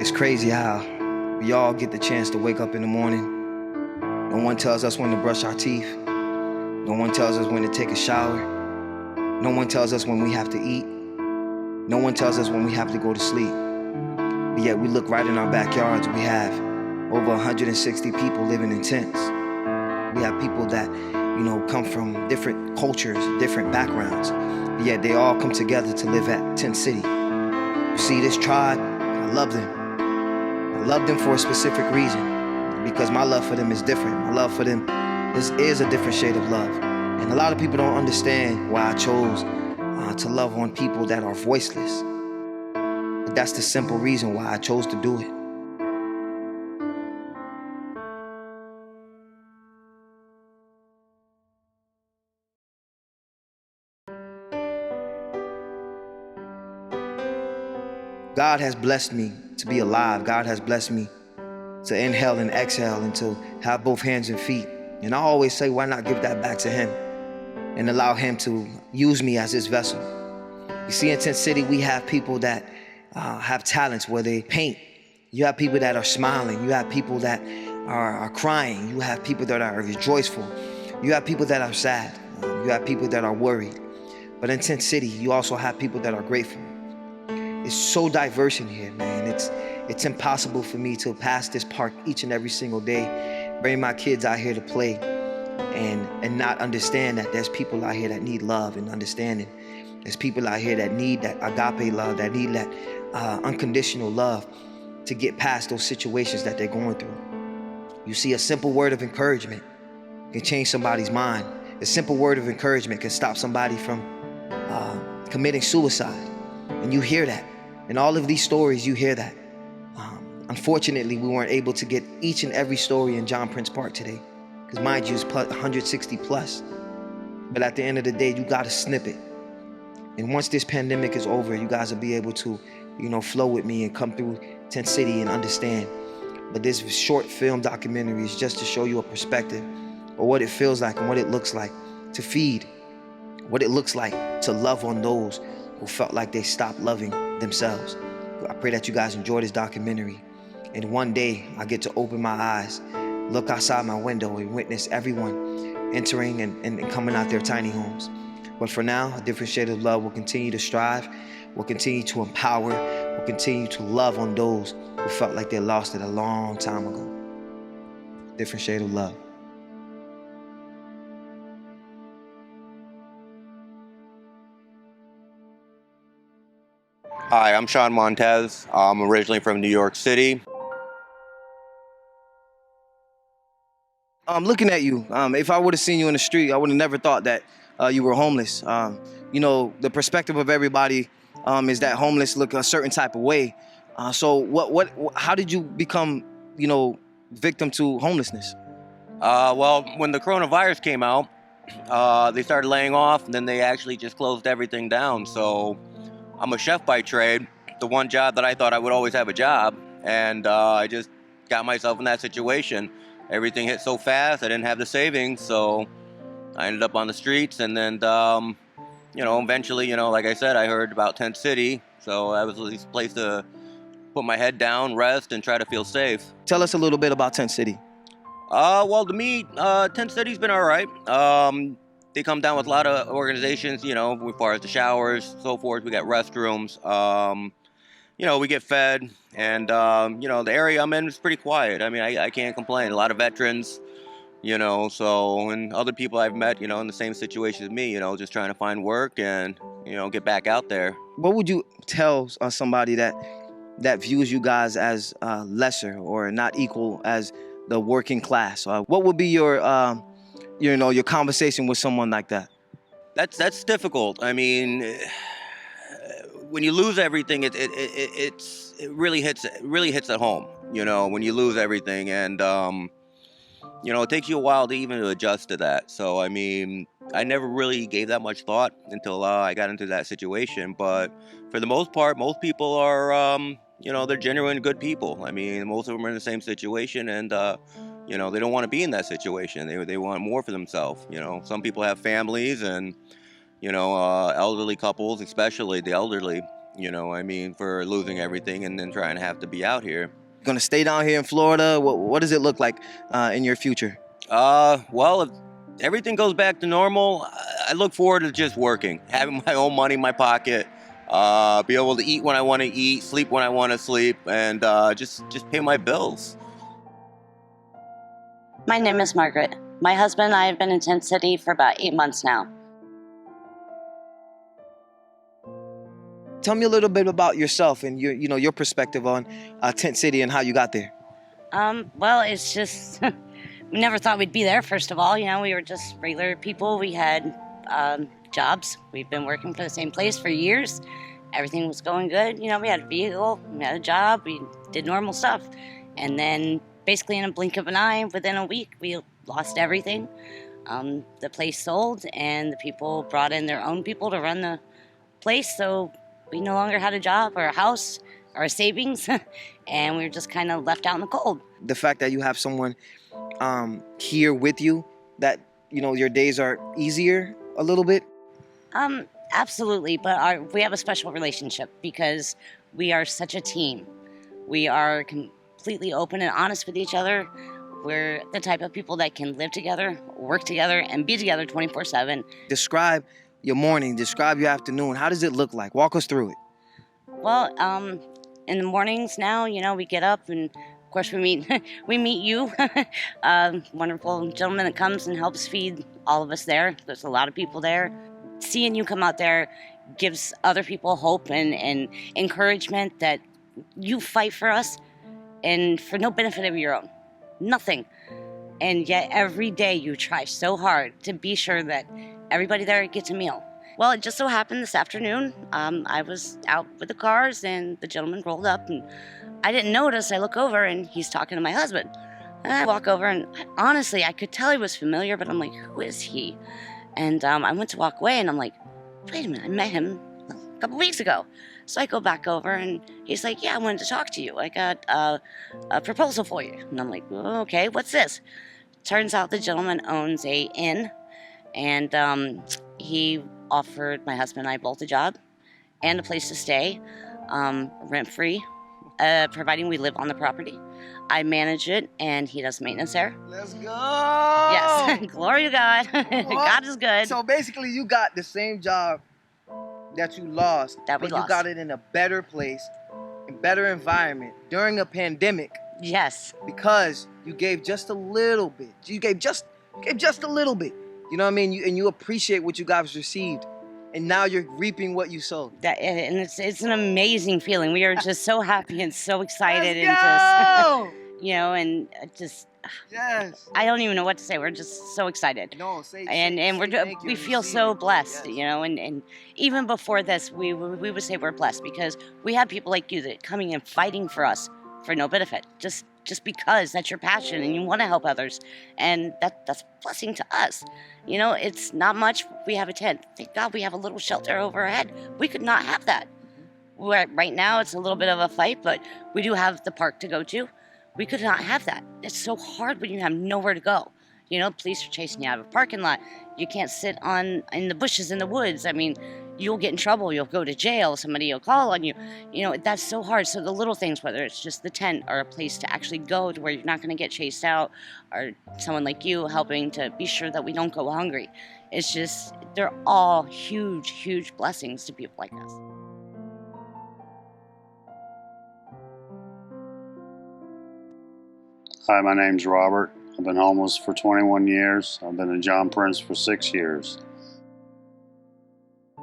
It's crazy how we all get the chance to wake up in the morning. No one tells us when to brush our teeth. No one tells us when to take a shower. No one tells us when we have to eat. No one tells us when we have to go to sleep. But yet we look right in our backyards. We have over 160 people living in tents. We have people that, come from different cultures, different backgrounds. But yet they all come together to live at Tent City. You see, this tribe, I love them. I love them for a specific reason, because my love for them is different. My love for them is a different shade of love. And a lot of people don't understand why I chose to love on people that are voiceless. But that's the simple reason why I chose to do it. God has blessed me to be alive. God has blessed me to inhale and exhale and to have both hands and feet. And I always say, why not give that back to Him and allow Him to use me as His vessel? You see, in Tent City, we have people that have talents where they paint. You have people that are smiling. You have people that are crying. You have people that are joyful. You have people that are sad. You have people that are worried. But in Tent City, you also have people that are grateful. It's so diverse in here, man. It's impossible for me to pass this park each and every single day, bring my kids out here to play, and not understand that there's people out here that need love and understanding. There's people out here that need that agape love, that need that unconditional love to get past those situations that they're going through. You see, a simple word of encouragement can change somebody's mind. A simple word of encouragement can stop somebody from committing suicide. And you hear that. In all of these stories, you hear that. Unfortunately, we weren't able to get each and every story in John Prince Park today, because mind you, it's 160 plus. But at the end of the day, you got a snippet. And once this pandemic is over, you guys will be able to, flow with me and come through Tent City and understand. But this short film documentary is just to show you a perspective of what it feels like and what it looks like to feed, what it looks like to love on those who felt like they stopped loving themselves. I pray that you guys enjoy this documentary. And one day I get to open my eyes, look outside my window and witness everyone entering and coming out their tiny homes. But for now, A Different Shade of Love will continue to strive, will continue to empower, will continue to love on those who felt like they lost it a long time ago. Different Shade of Love. Hi, I'm Sean Montez. I'm originally from New York City. Looking at you, if I would have seen you in the street, I would have never thought that you were homeless. The perspective of everybody is that homeless look a certain type of way. So how did you become, victim to homelessness? Well, when the coronavirus came out, they started laying off, and then they actually just closed everything down. So I'm a chef by trade, the one job that I thought I would always have a job, and I just got myself in that situation. Everything hit so fast, I didn't have the savings, so I ended up on the streets, and then, eventually, like I said, I heard about Tent City, so that was at least a place to put my head down, rest, and try to feel safe. Tell us a little bit about Tent City. Well, to me, Tent City's been all right. They come down with a lot of organizations, as far as the showers, so forth. We got restrooms. We get fed, and the area I'm in is pretty quiet. I mean, I can't complain. A lot of veterans, and other people I've met, in the same situation as me, just trying to find work and, get back out there. What would you tell somebody that views you guys as lesser or not equal as the working class? What would be your conversation with someone like that? That's difficult. I mean, when you lose everything, it really hits at home. When you lose everything, and it takes you a while to even adjust to that. So I mean, I never really gave that much thought until I got into that situation. But for the most part, most people are they're genuine good people. I mean, most of them are in the same situation, and they don't want to be in that situation. They want more for themselves. Some people have families and elderly couples, especially the elderly. You know, I mean, for losing everything and then trying to have to be out here. Gonna stay down here in Florida? What does it look like in your future? Well, if everything goes back to normal, I look forward to just working, having my own money in my pocket, be able to eat when I want to eat, sleep when I want to sleep, and just pay my bills. My name is Margaret. My husband and I have been in Tent City for about 8 months now. Tell me a little bit about yourself and your perspective on Tent City and how you got there. Well, it's just, we never thought we'd be there, first of all. You know, we were just regular people. We had jobs. We've been working for the same place for years. Everything was going good. You know, we had a vehicle, we had a job, we did normal stuff. And then basically in a blink of an eye, within a week, we lost everything. The place sold and the people brought in their own people to run the place. So we no longer had a job or a house or a savings, and we were just kind of left out in the cold. The fact that you have someone here with you, that your days are easier a little bit. Absolutely, but we have a special relationship because we are such a team. We are completely open and honest with each other. We're the type of people that can live together, work together, and be together 24/7. Describe your morning, describe your afternoon. How does it look like? Walk us through it. Well, in the mornings now, we get up and of course we meet you, wonderful gentleman that comes and helps feed all of us there. There's a lot of people there. Seeing you come out there gives other people hope and encouragement that you fight for us and for no benefit of your own. Nothing. And yet every day you try so hard to be sure that everybody there gets a meal. Well, it just so happened this afternoon, I was out with the cars and the gentleman rolled up and I didn't notice. I look over and he's talking to my husband. And I walk over and honestly, I could tell he was familiar, but I'm like, who is he? And I went to walk away and I'm like, wait a minute, I met him a couple weeks ago. So I go back over and he's like, yeah, I wanted to talk to you. I got a proposal for you. And I'm like, oh, okay, what's this? Turns out the gentleman owns a inn and he offered my husband and I both a job and a place to stay, rent-free, providing we live on the property. I manage it, and he does maintenance there. Let's go! Yes, glory to God. God is good. So basically, you got the same job that you lost, That we but lost. you got it in a better place, in better environment during a pandemic Yes, because you gave just a little bit. You gave just a little bit. You know what I mean? You appreciate what you guys received, and now you're reaping what you sowed. and it's an amazing feeling. We are just so happy and so excited, Let's and go! just Yes. I don't even know what to say. We're just so excited. No, say And say thank you we and feel receive so it. blessed, Yes. and even before this, we would say we're blessed because we have people like you that coming and fighting for us for no benefit, just because that's your passion and you want to help others, and that's a blessing to us. It's not much. We have a tent. Thank God we have a little shelter over our head. We could not have that. Right now it's a little bit of a fight, but we do have the park to go to. We could not have that. It's so hard when you have nowhere to go. Police are chasing you out of a parking lot. You can't sit in the bushes in the woods. I mean, you'll get in trouble. You'll go to jail. Somebody will call on you. That's so hard. So the little things, whether it's just the tent or a place to actually go to where you're not going to get chased out, or someone like you helping to be sure that we don't go hungry. It's just, they're all huge, huge blessings to people like us. Hi, my name's Robert. I've been homeless for 21 years. I've been in John Prince for 6 years. A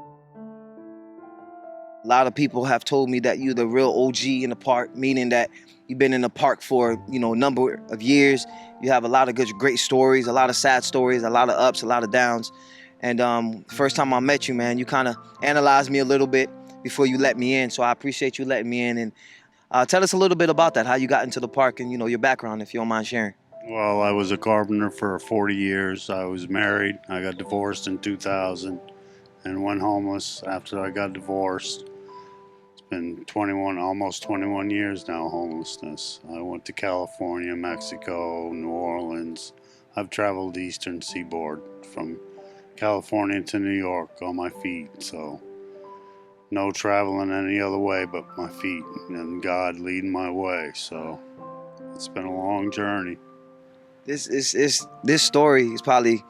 lot of people have told me that you're the real OG in the park, meaning that you've been in the park for a number of years. You have a lot of great stories, a lot of sad stories, a lot of ups, a lot of downs. And first time I met you, man, you kind of analyzed me a little bit before you let me in. So I appreciate you letting me in. And tell us a little bit about that, how you got into the park and your background, if you don't mind sharing. Well, I was a carpenter for 40 years. I was married. I got divorced in 2000 and went homeless after I got divorced. It's been almost 21 years now, homelessness. I went to California, Mexico, New Orleans. I've traveled the eastern seaboard from California to New York on my feet. So no traveling any other way but my feet, and God leading my way. So it's been a long journey. This story is probably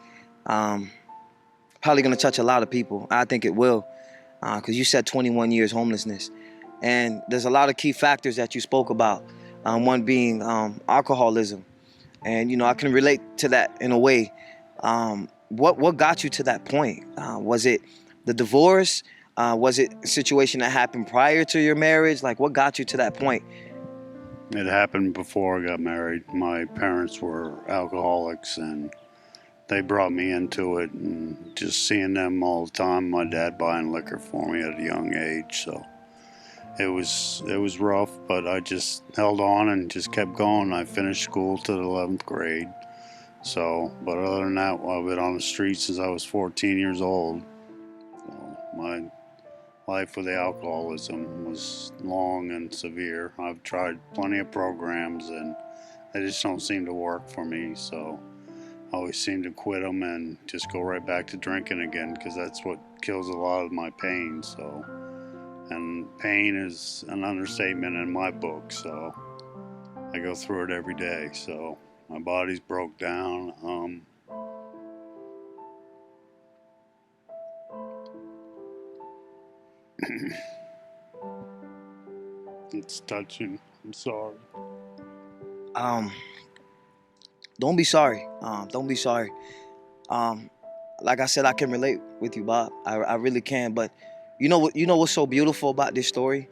going to touch a lot of people. I think it will, because you said 21 years homelessness, and there's a lot of key factors that you spoke about. One being alcoholism, and I can relate to that in a way. What got you to that point? Was it the divorce? Was it a situation that happened prior to your marriage? Like, what got you to that point? It happened before I got married. My parents were alcoholics, and they brought me into it, and just seeing them all the time, my dad buying liquor for me at a young age. So it was rough, but I just held on and just kept going. I finished school to the 11th grade. So, but other than that, I've been on the streets since I was 14 years old. So my life with the alcoholism was long and severe. I've tried plenty of programs, and they just don't seem to work for me. So I always seem to quit them and just go right back to drinking again, because that's what kills a lot of my pain. So, and pain is an understatement in my book. So I go through it every day. So my body's broke down. It's touching. I'm sorry. Don't be sorry. Don't be sorry. Like I said, I can relate with you, Bob. I really can. But you know what? You know what's so beautiful about this story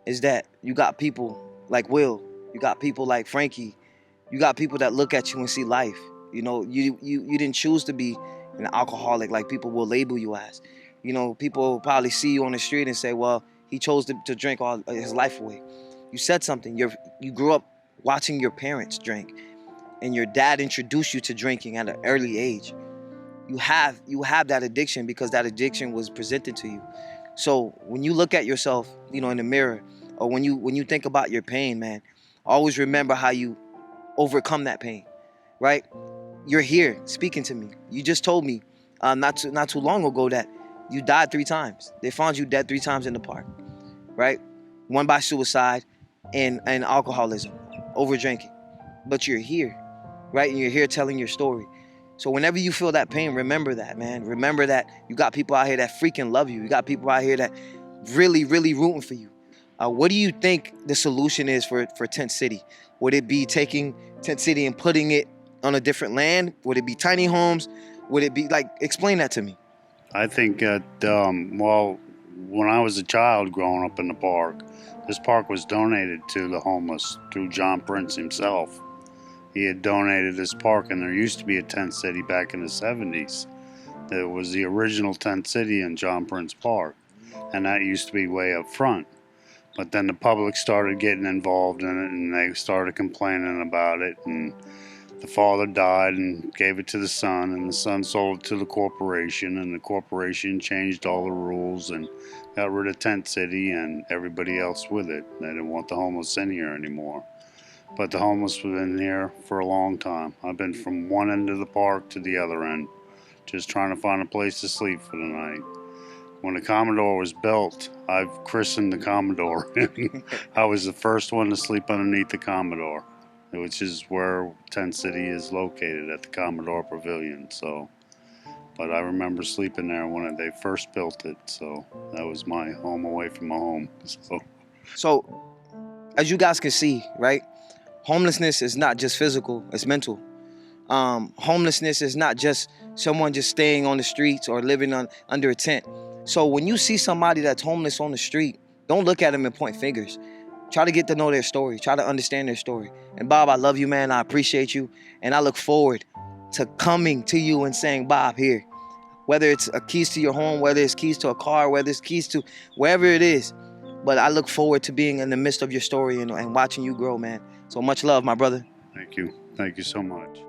is that you got people like Will. You got people like Frankie. You got people that look at you and see life. You didn't choose to be an alcoholic like people will label you as. People probably see you on the street and say, well, he chose to drink all his life away. You said something. You grew up watching your parents drink, and your dad introduced you to drinking at an early age. You have that addiction because that addiction was presented to you. So when you look at yourself, in the mirror, or when you think about your pain, man, always remember how you overcome that pain, right? You're here speaking to me. You just told me not too long ago that you died 3 times. They found you dead 3 times in the park, right? One by suicide and alcoholism, over drinking. But you're here, right? And you're here telling your story. So whenever you feel that pain, remember that, man. Remember that you got people out here that freaking love you. You got people out here that really, really rooting for you. What do you think the solution is for Tent City? Would it be taking Tent City and putting it on a different land? Would it be tiny homes? Would it be explain that to me? I think that, when I was a child growing up in the park, this park was donated to the homeless through John Prince himself. He had donated this park, and there used to be a tent city back in the 70s. There was the original tent city in John Prince Park, and that used to be way up front. But then the public started getting involved in it, and they started complaining about it, and the father died and gave it to the son, and the son sold it to the corporation, and the corporation changed all the rules and got rid of Tent City and everybody else with it. They didn't want the homeless in here anymore. But the homeless have been here for a long time. I've been from one end of the park to the other end, just trying to find a place to sleep for the night. When the Commodore was built, I've christened the Commodore. I was the first one to sleep underneath the Commodore, which is where Tent City is located, at the Commodore Pavilion. So, but I remember sleeping there when they first built it. So that was my home away from my home. So as you guys can see, right? Homelessness is not just physical, it's mental. Homelessness is not just someone just staying on the streets or living under a tent. So when you see somebody that's homeless on the street, don't look at them and point fingers. Try to get to know their story. Try to understand their story. And Bob, I love you, man. I appreciate you. And I look forward to coming to you and saying, Bob, here. Whether it's a keys to your home, whether it's keys to a car, whether it's keys to wherever it is. But I look forward to being in the midst of your story and watching you grow, man. So much love, my brother. Thank you. Thank you so much.